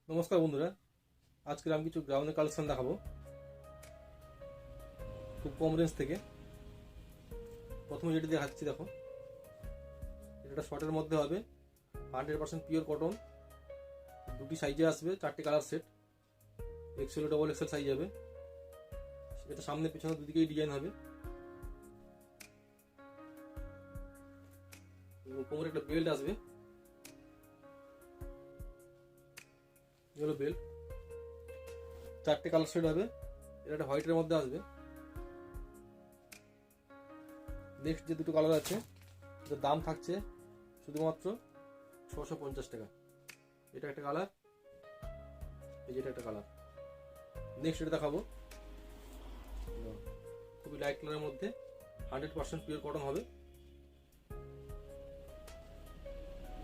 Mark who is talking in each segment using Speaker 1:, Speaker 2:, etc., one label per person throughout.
Speaker 1: নমস্কার বন্ধুরা, আজকে আমি কিছু গ্রাউন্ডের কালেকশন দেখাবো খুব কম রেঞ্জ থেকে। প্রথমে যেটি দেখাচ্ছি দেখো, এটা শর্টের মধ্যে হবে, 100% পিওর কটন, দুটি সাইজে আসবে, 4টে colour set, XL double XL size হবে। এটা সামনে পিছনে দুদিকেই ডিজাইন হবে। কোমরে একটা বেল্ট আসবে, এগুলো বেল্ট, 4টে কালার সেট হবে। এটা একটা হোয়াইটের মধ্যে আসবে। নেক্সট যে দুটো কালার আছে, এটার দাম থাকছে শুধুমাত্র 650 টাকা। এটা একটা কালার, এই যে এটা একটা কালার। নেক্সট এটা দেখাবো, খুবই লাইট কালারের মধ্যে, 100% পিওর কটন হবে,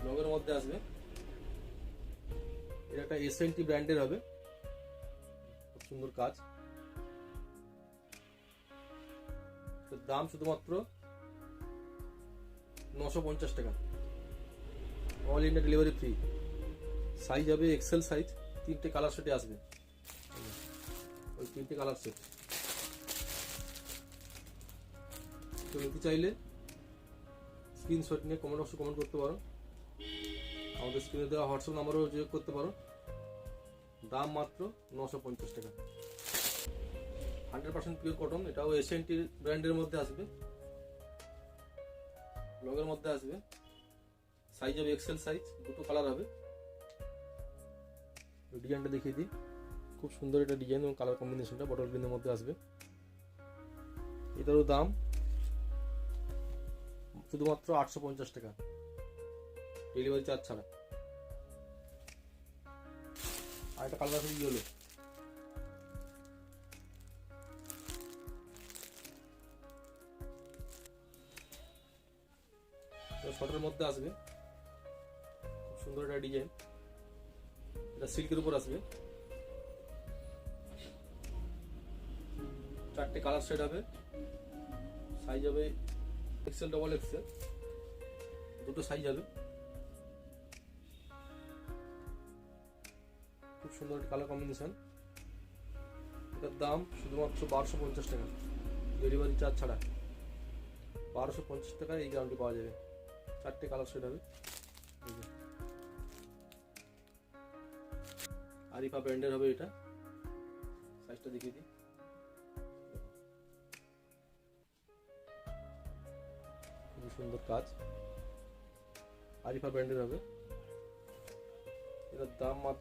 Speaker 1: রঙের মধ্যে আসবে। এটা একটা এসএনটি ব্র্যান্ডের হবে, খুব সুন্দর কাজ। দাম শুধুমাত্র 950 টাকা, all India delivery free. Size হবে এক্সেল সাইজ, 3টে কালার সেটে আসবে, ওই 3টে কালার সেট। তো নিতে চাইলে স্ক্রিনশট নিয়ে কমেন্ট বক্সে কমেন্ট করতে পারো, আমাদের স্ক্রিনে দেওয়া হোয়াটসঅ্যাপ নাম্বারেও যোগাযোগ করতে পারো। দাম মাত্র 950 টাকা, 100% পিওর কটন। এটাও এসএনটি ব্র্যান্ডের মধ্যে আসবে, লগের মধ্যে আসবে। সাইজ হবে এক্সেল সাইজ, দুটো কালার হবে। ডিজাইনটা দেখিয়ে দিই, খুব সুন্দর এটা ডিজাইন এবং কালার কম্বিনেশনটা বটল গ্রিনের মধ্যে আসবে। এটারও দাম শুধুমাত্র 850 টাকা, ডেলিভারি চার্জ ছাড়া। আর একটা কালার আছে ইয়েলো, শর্টের মধ্যে আসবে, খুব সুন্দর একটা ডিজাইন। এটা সিল্কের উপর আসবে, 4টে কালার সেট হবে। সাইজ হবে এক্সেল ডবল এক্সেল, দুটো সাইজ হবে। খুব সুন্দর একটা কালার কম্বিনেশন। এটার দাম শুধুমাত্র 1250 টাকা, ডেলিভারি চার্জ ছাড়া। 1250 টাকায় এই গ্রাউন্ডটি পাওয়া যাবে, 4টে কালার সেট হবে। আরিফা ব্র্যান্ডের হবে এটা, সাইজটা দেখিয়ে দিই। খুবই সুন্দর কাজ, আরিফা ব্র্যান্ডের হবে। এটার দাম মাত্র